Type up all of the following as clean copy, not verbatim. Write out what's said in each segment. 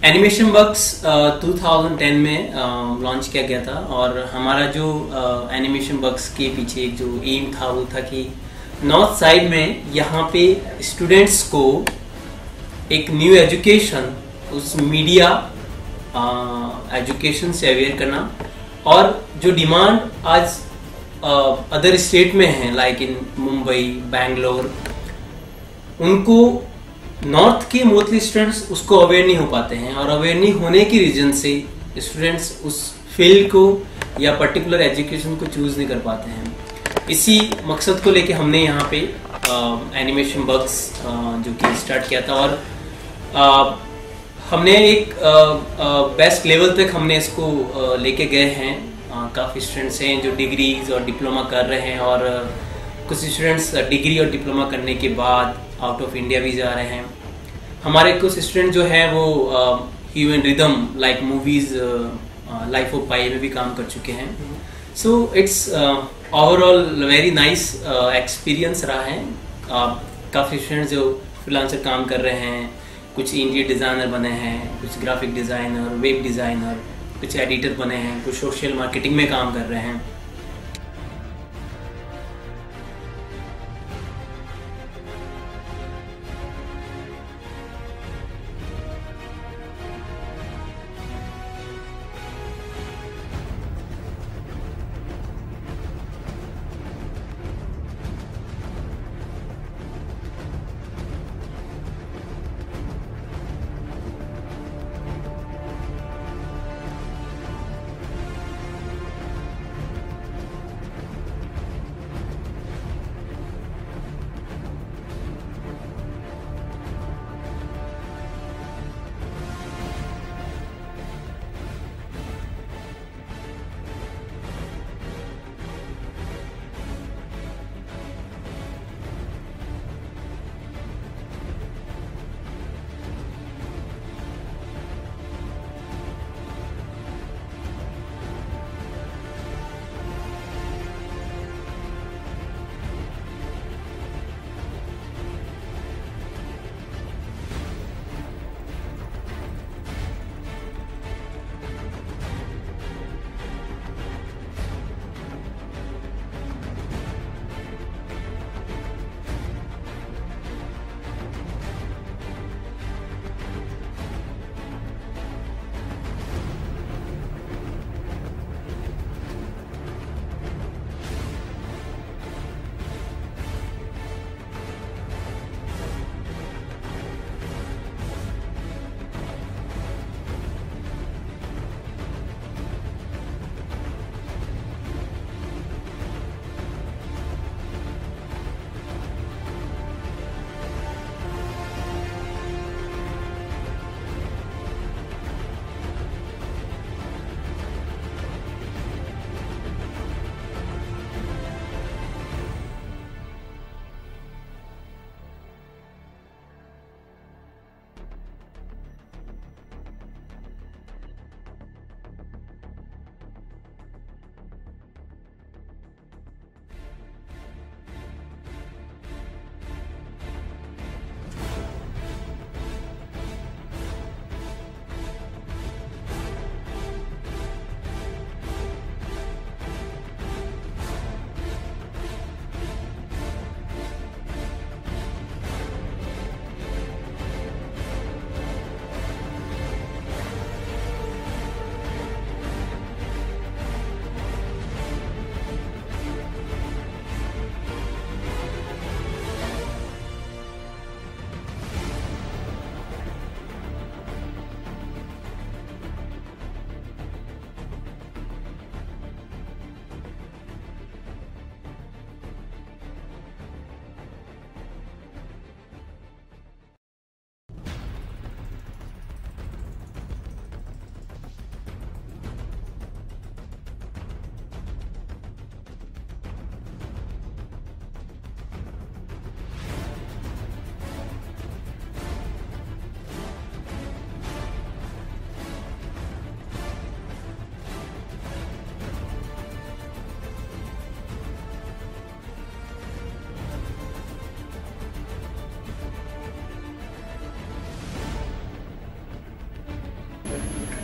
Animation बक्स 2010 में launch किया गया था और हमारा जो एनिमेशन बक्स के पीछे एक जो एम था वो था कि नॉर्थ साइड में यहाँ पे स्टूडेंट्स को एक न्यू एजुकेशन उस मीडिया एजुकेशन से अवेयर करना और जो डिमांड आज अदर स्टेट में है लाइक इन मुंबई बैंगलोर उनको नॉर्थ के मोस्टली स्टूडेंट्स उसको अवेयर नहीं हो पाते हैं और अवेयर नहीं होने की रीजन से स्टूडेंट्स उस फील्ड को या पर्टिकुलर एजुकेशन को चूज नहीं कर पाते हैं। इसी मकसद को लेके हमने यहाँ पे एनिमेशन बक्स जो कि स्टार्ट किया था और हमने एक बेस्ट लेवल तक हमने इसको लेके गए हैं। काफ़ी स्टूडेंट्स हैं जो डिग्रीज और डिप्लोमा कर रहे हैं और कुछ स्टूडेंट्स डिग्री और डिप्लोमा करने के बाद आउट ऑफ इंडिया भी जा रहे हैं। हमारे कुछ स्टूडेंट जो हैं वो human rhythm like movies life of pi में भी काम कर चुके हैं। So it's overall very nice experience रहा है। काफ़ी स्टूडेंट्स जो फ्रीलांसर काम कर रहे हैं, कुछ इंटीरियर डिज़ाइनर बने हैं, कुछ ग्राफिक डिज़ाइनर, वेब डिज़ाइनर, कुछ एडिटर बने हैं, कुछ सोशल मार्केटिंग में काम कर रहे हैं।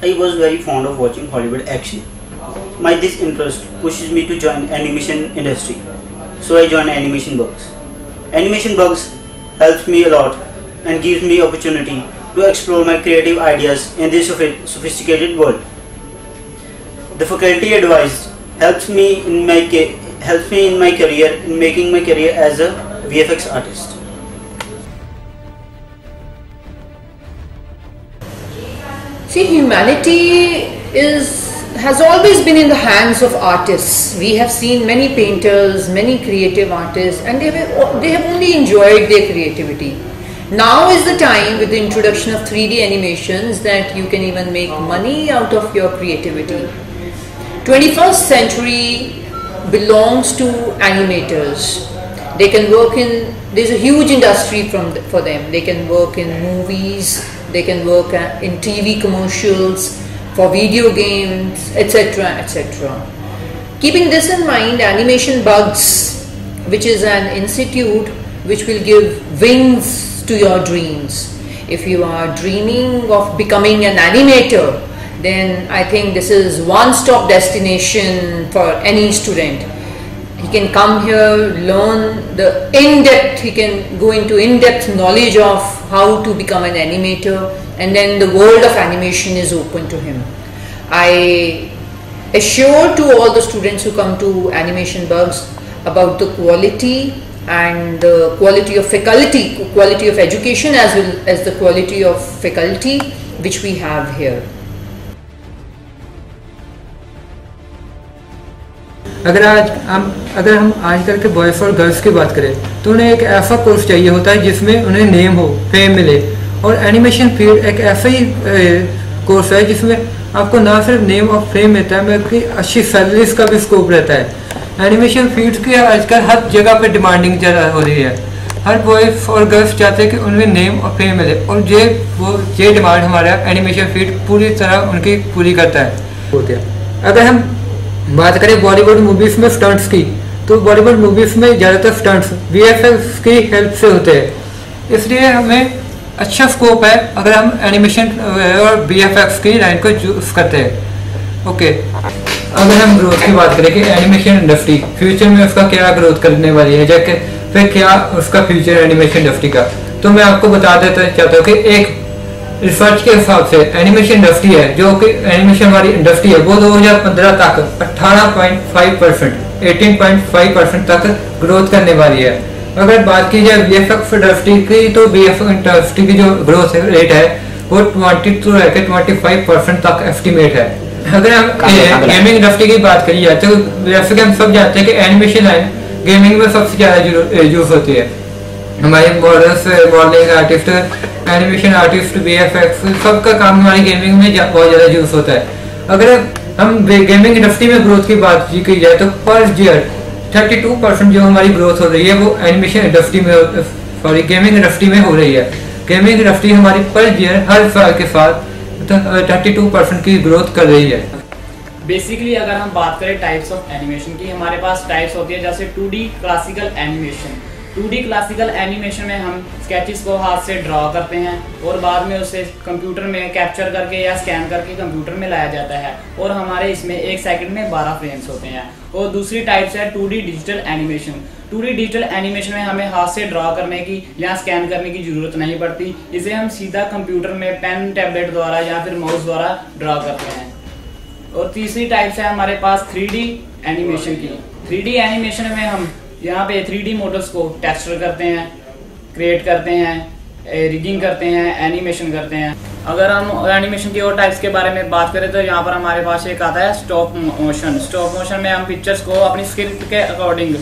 I was very fond of watching Hollywood action. My this interest pushes me to join animation industry, so I joined Animation Bugs. Animation Bugs helps me a lot and gives me opportunity to explore my creative ideas in this sophisticated world. The faculty advice helps me in my career, in making my career as a VFX artist. See, humanity has always been in the hands of artists. We have seen many painters, many creative artists, and they have only enjoyed their creativity. Now is the time, with the introduction of 3D animations, that you can even make money out of your creativity. 21st century belongs to animators. They can work in, there's a huge industry for them. They can work in movies, they can work in TV commercials, for video games, etc., etc. Keeping this in mind, Animation Bugs, which is an institute which will give wings to your dreams. If you are dreaming of becoming an animator, then I think this is one-stop destination for any student. He can come here, learn the in-depth, he can go into in-depth knowledge of how to become an animator, and then the world of animation is open to him. I assure to all the students who come to Animation Bugs about the quality and the quality of faculty, quality of education as well as the quality of faculty which we have here. अगर हम आजकल के boys और girls की बात करें तो उन्हें एक ऐसा कोर्स चाहिए होता है जिसमें उन्हें नेम हो, फेम मिले, और एनिमेशन फील्ड एक ऐसा ही कोर्स है जिसमें आपको ना सिर्फ नेम और फेम मिलता है बल्कि अच्छी सैलरीज का भी स्कोप रहता है। एनिमेशन फील्ड की आजकल हर जगह पे डिमांडिंग ज़्यादा हो रही है। हर बॉयज़ और गर्ल्स चाहते हैं कि उन्हें नेम और फेम मिले, और ये डिमांड हमारा एनिमेशन फील्ड पूरी तरह उनकी पूरी करता है। अगर हम बात करें बॉलीवुड मूवीज़ में स्टंट्स की, तो बॉलीवुड मूवीज़ में ज़्यादातर स्टंट्स VFX की हेल्प से होते हैं, इसलिए हमें अच्छा स्कोप है अगर हम एनिमेशन और VFX की लाइन को चूज करते हैं। ओके, अगर हम ग्रोथ की बात करें कि एनिमेशन इंडस्ट्री फ्यूचर में उसका क्या ग्रोथ करने वाली है, जैसे फिर क्या उसका फ्यूचर एनिमेशन इंडस्ट्री का, तो मैं आपको बता देता चाहता हूँ कि एक रिसर्च के हिसाब से एनिमेशन इंडस्ट्री है, जो कि एनिमेशन वाली इंडस्ट्री है, वो 2015 तक 18.5% तक ग्रोथ करने वाली है। अगर बात की जाए VFX इंडस्ट्री की, तो VFX इंडस्ट्री की जो ग्रोथ रेट है वो 22% तक एस्टिमेट है। अगर हम गेमिंग इंडस्ट्री की बात करी जाए तो जैसे कि हम सब जानते हैं कि एनिमेशन लाइन गेमिंग में सबसे ज़्यादा यूज होती है। हमारे models, modelling artist, animation artist, VFX सबका काम हमारी गेमिंग में बहुत ज़्यादा यूज होता है। अगर हम गेमिंग इंडस्ट्री में ग्रोथ की बात की जाए तो पर ईयर 32% जो हमारी ग्रोथ हो रही है वो एनिमेशन इंडस्ट्री में, सॉरी गेमिंग इंडस्ट्री में हो रही है। गेमिंग इंडस्ट्री हमारी पर ईयर हर साल के साथ 32% की ग्रोथ कर रही है। बेसिकली अगर हम बात करें टाइप्स ऑफ एनिमेशन की, हमारे पास टाइप्स होती है जैसे 2D classical animation. 2D classical animation में हम स्केचेस को हाथ से ड्रॉ करते हैं और बाद में उसे कंप्यूटर में कैप्चर करके या स्कैन करके कंप्यूटर में लाया जाता है, और हमारे इसमें 1 सेकंड में 12 फ्रेम्स होते हैं। और दूसरी टाइप्स है 2D digital animation. 2D digital animation में हमें हाथ से ड्रॉ करने की या स्कैन करने की जरूरत नहीं पड़ती, इसे हम सीधा कंप्यूटर में पेन, टैबलेट द्वारा या फिर माउस द्वारा ड्रॉ करते हैं। और तीसरी टाइप्स है हमारे पास 3D एनिमेशन की। 3D एनिमेशन में हम यहाँ पे 3D मॉडल्स को टेक्सचर करते हैं, क्रिएट करते हैं, रिगिंग करते हैं, एनिमेशन करते हैं। अगर हम एनिमेशन की और टाइप्स के बारे में बात करें तो यहाँ पर हमारे पास एक आता है स्टॉप मोशन। स्टॉप मोशन में हम पिक्चर्स को अपनी स्क्रिप्ट के अकॉर्डिंग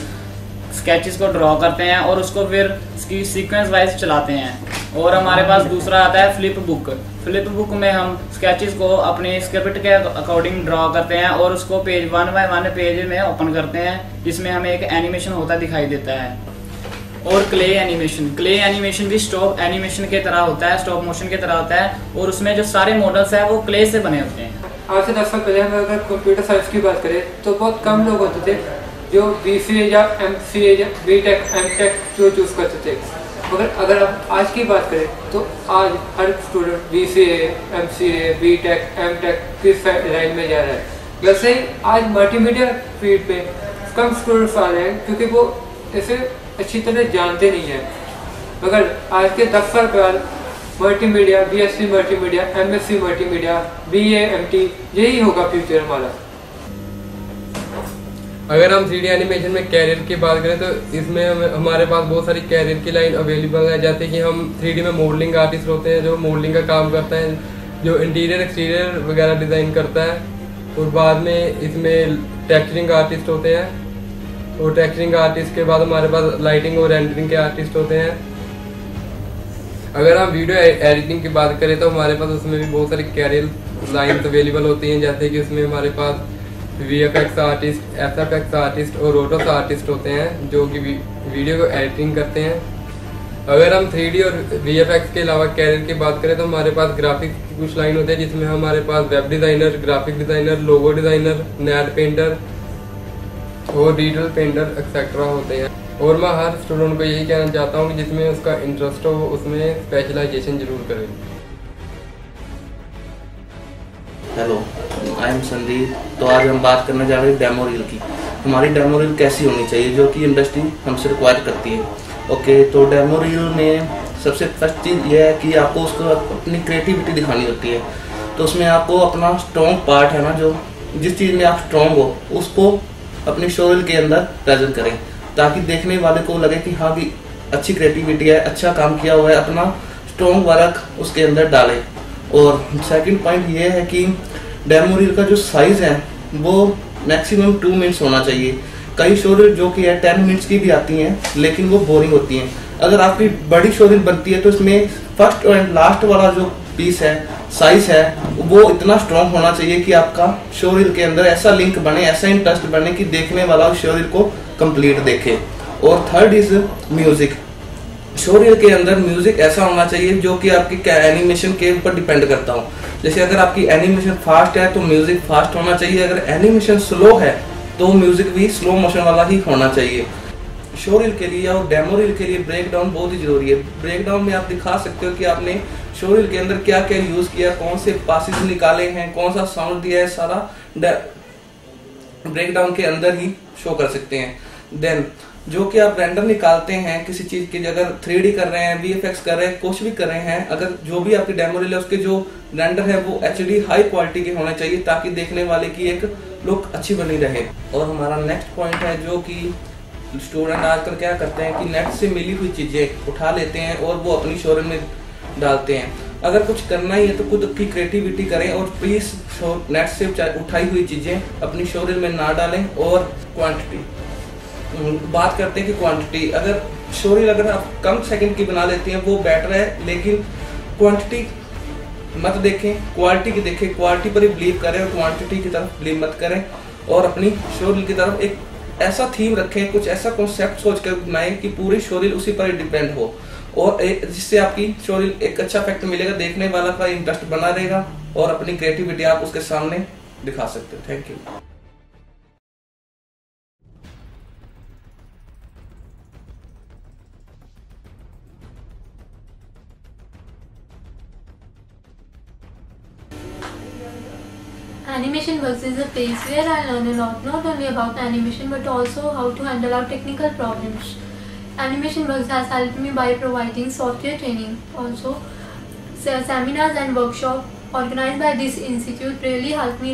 स्केचेस को ड्रॉ करते हैं और उसको फिर इसकी सीक्वेंस वाइज चलाते हैं। और हमारे पास दूसरा आता है फ्लिप बुक। फ्लिप बुक में हम स्केचेस को अपने स्क्रिप्ट के अकॉर्डिंग ड्रॉ करते हैं और उसको पेज 1 बाय 1 पेज में ओपन करते हैं, जिसमें हमें एक एनिमेशन होता दिखाई देता है। और क्ले एनिमेशन भी स्टॉप एनिमेशन की तरह होता है, स्टॉप मोशन की तरह होता है, और उसमें जो सारे मॉडल्स हैं वो क्ले से बने होते हैं। आज से 10 साल पहले हम अगर कंप्यूटर साइंस की बात करें तो बहुत कम लोग होते थे जो BCA या MCA या BTech, MTech जो चूज करते थे। मगर अगर आप आज की बात करें तो आज हर student BCA, MCA, BTech, MTech किस लाइन में जा रहा है। वैसे ही आज मल्टीमीडिया फील्ड पे कम स्टूडेंट्स आ रहे हैं क्योंकि वो इसे अच्छी तरह जानते नहीं हैं। मगर आज के 10 साल बाद multimedia, BSc multimedia, MSc multimedia, BA, MT यही होगा फ्यूचर हमारा। अगर हम 3D एनिमेशन में कैरियर की बात करें तो इसमें हमारे पास बहुत सारी कैरियर की लाइन अवेलेबल है। जैसे कि हम 3D में मॉडलिंग आर्टिस्ट होते हैं जो मॉडलिंग का काम करते हैं, जो इंटीरियर एक्सटीरियर वगैरह डिज़ाइन करता है। और बाद में इसमें टेक्सचरिंग आर्टिस्ट होते हैं, और टेक्सचरिंग आर्टिस्ट के बाद हमारे पास लाइटिंग और रेंडरिंग के आर्टिस्ट होते हैं। अगर हम वीडियो एडिटिंग की बात करें तो हमारे पास उसमें भी बहुत सारी कैरियर लाइन्स अवेलेबल होती हैं। जैसे कि उसमें हमारे पास VFX आर्टिस्ट, SFX आर्टिस्ट और रोटोस आर्टिस्ट होते हैं जो कि वीडियो को एडिटिंग करते हैं। अगर हम 3D और VFX के अलावा कैरियर की बात करें तो हमारे पास ग्राफिक की कुछ लाइन होते हैं जिसमें हमारे पास वेब डिज़ाइनर, ग्राफिक डिज़ाइनर, लोगो डिज़ाइनर, नेट पेंटर और डिजिटल पेंटर एक्सेट्रा होते हैं। और मैं हर स्टूडेंट को यही कहना चाहता हूँ कि जिसमें उसका इंटरेस्ट हो उसमें स्पेशलाइजेशन जरूर करें। Hello, I am Sandeep. तो आज हम बात करने जा रहे हैं डेमो रील की। हमारी डेमो रील कैसी होनी चाहिए जो कि इंडस्ट्री हमसे रिक्वायर करती है। ओके, तो डेमो रील में सबसे फर्स्ट चीज़ ये है कि आपको उसको अपनी क्रिएटिविटी दिखानी होती है। तो उसमें आपको अपना स्ट्रॉन्ग पार्ट है ना, जो जिस चीज़ में आप स्ट्रॉन्ग हो उसको अपनी शो रील के अंदर प्रेजेंट करें ताकि देखने वाले को लगे कि हाँ कि अच्छी क्रिएटिविटी है, अच्छा काम किया हुआ है, अपना स्ट्रॉन्ग वर्क उसके अंदर डालें। और सेकंड पॉइंट ये है कि डेमो रील का जो साइज़ है वो मैक्सिमम 2 मिनट्स होना चाहिए। कई शो रील जो कि है 10 मिनट्स की भी आती हैं लेकिन वो बोरिंग होती हैं। अगर आपकी बड़ी शो रील बनती है तो इसमें फर्स्ट और लास्ट वाला जो पीस है, साइज है, वो इतना स्ट्रॉन्ग होना चाहिए कि आपका शो रील के अंदर ऐसा लिंक बने, ऐसा इंटरेस्ट बने कि देखने वाला शो रील को कंप्लीट देखे। और third is music. Show reel के अंदर म्यूजिक ऐसा होना चाहिए जो कि आपकी एनिमेशन के ऊपर डिपेंड करता हो। जैसे अगर आपकी एनिमेशन फास्ट है तो म्यूजिक फास्ट होना चाहिए, अगर एनिमेशन स्लो है तो म्यूजिक भी स्लो मोशन वाला ही होना चाहिए। शो रील के लिए और डेमो रील के लिए ब्रेक डाउन बहुत ही जरूरी है। ब्रेक डाउन में आप दिखा सकते हो कि आपने शो रील के अंदर क्या क्या यूज किया, कौन से पासेस निकाले हैं, कौन सा साउंड दिया है, सारा ब्रेक डाउन के अंदर ही शो कर सकते हैं। देन जो कि आप रेंडर निकालते हैं किसी चीज की, अगर 3D कर रहे हैं, VFX कर रहे हैं, कुछ भी कर रहे हैं, अगर जो भी आपकी डेमो रील है उसके जो रेंडर है वो HD हाई क्वालिटी के होने चाहिए ताकि देखने वाले की एक लुक अच्छी बनी रहे। और हमारा नेक्स्ट पॉइंट है जो कि स्टूडेंट आजकल क्या करते हैं कि नेट से मिली हुई चीजें उठा लेते हैं और वो अपनी शो रील में डालते हैं। अगर कुछ करना ही है तो खुद की क्रिएटिविटी करें और प्लीज नेट से उठाई हुई चीजें अपनी शो रील में ना डालें। और क्वांटिटी बात करते हैं कि क्वांटिटी, अगर शो रील अगर आप कम सेकंड की बना लेते हैं वो बेटर है, लेकिन क्वांटिटी मत देखें, क्वालिटी की देखें। क्वालिटी पर ही बिलीव करें और क्वांटिटी की तरफ बिलीव मत करें। और अपनी शो रील की तरफ एक ऐसा थीम रखें, कुछ ऐसा कॉन्सेप्ट सोच कर बनाएं कि पूरी शो रील उसी पर ही डिपेंड हो और जिससे आपकी शो रील एक अच्छा इफेक्ट मिलेगा, देखने वाला का इंटरेस्ट बना रहेगा और अपनी क्रिएटिविटी आप उसके सामने दिखा सकते हो। Thank you. Animation Works is a place where I learn a lot, not only about animation but also how to handle our technical problems. Animation Works has helped me by providing software training. Also, seminars and workshops organized by this institute really helped me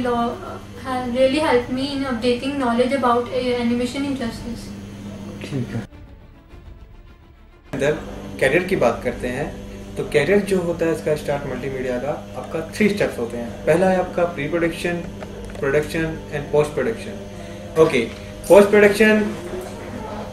in updating knowledge about animation industries. ठीक है। अंदर career की बात करते हैं तो career जो होता है इसका स्टार्ट मल्टीमीडिया का आपका 3 स्टेप्स होते हैं। पहला है आपका pre production, production and post production. Okay, post production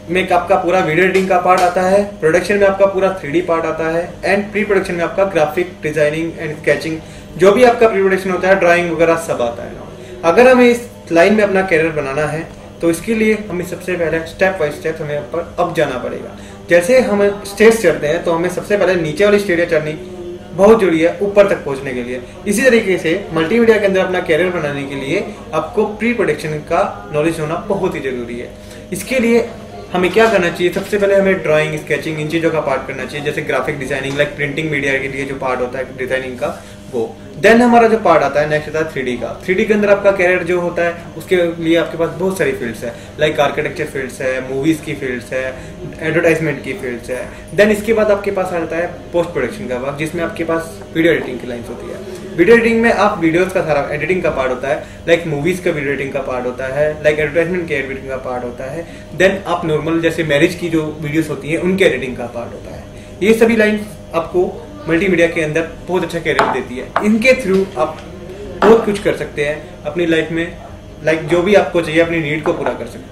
में आपका पूरा वीडियो एडिटिंग का पार्ट आता है, प्रोडक्शन में आपका पूरा 3D पार्ट आता है एंड प्री प्रोडक्शन में आपका ग्राफिक डिजाइनिंग एंड स्केचिंग, जो भी आपका प्री प्रोडक्शन होता है, ड्राइंग वगैरह सब आता है। अगर हमें इस लाइन में अपना कैरियर बनाना है तो इसके लिए हमें सबसे पहले स्टेप बाय स्टेप हमें ऊपर अब जाना पड़ेगा। जैसे हम स्टेज चढ़ते हैं तो हमें सबसे पहले नीचे वाली स्टेज चढ़नी बहुत जरूरी है ऊपर तक पहुंचने के लिए। इसी तरीके से मल्टीमीडिया के अंदर अपना कैरियर बनाने के लिए आपको प्री प्रोडक्शन का नॉलेज होना बहुत ही जरूरी है। इसके लिए हमें क्या करना चाहिए, सबसे पहले हमें ड्राइंग, स्केचिंग, इन चीज़ों का पार्ट करना चाहिए, जैसे graphic designing, like printing media के लिए जो पार्ट होता है डिजाइनिंग का वो। देन हमारा जो पार्ट आता है नेक्स्ट आता है 3D का। 3D के अंदर आपका कैरियर जो होता है उसके लिए आपके पास बहुत सारी फील्ड्स है, लाइक आर्किटेक्चर फील्ड्स है, मूवीज की फील्ड्स है, एडवर्टाइजमेंट की फील्ड्स है। देन इसके बाद आपके पास आ जाता है पोस्ट प्रोडक्शन का वर्क, जिसमें आपके पास वीडियो एडिटिंग की लाइन्स होती है। वीडियो एडिटिंग में आप वीडियोस का सारा एडिटिंग का पार्ट होता है, लाइक मूवीज का वीडियो एडिटिंग का पार्ट होता है, लाइक एडवर्टाइजमेंट के एडिटिंग का पार्ट होता है। देन आप नॉर्मल जैसे मैरिज की जो वीडियोस होती हैं उनके एडिटिंग का पार्ट होता है। ये सभी लाइन्स आपको मल्टीमीडिया के अंदर बहुत अच्छा कैरियर देती है। इनके थ्रू आप बहुत कुछ कर सकते हैं अपनी लाइफ में, लाइक जो भी आपको चाहिए अपनी नीड को पूरा कर सकते हैं।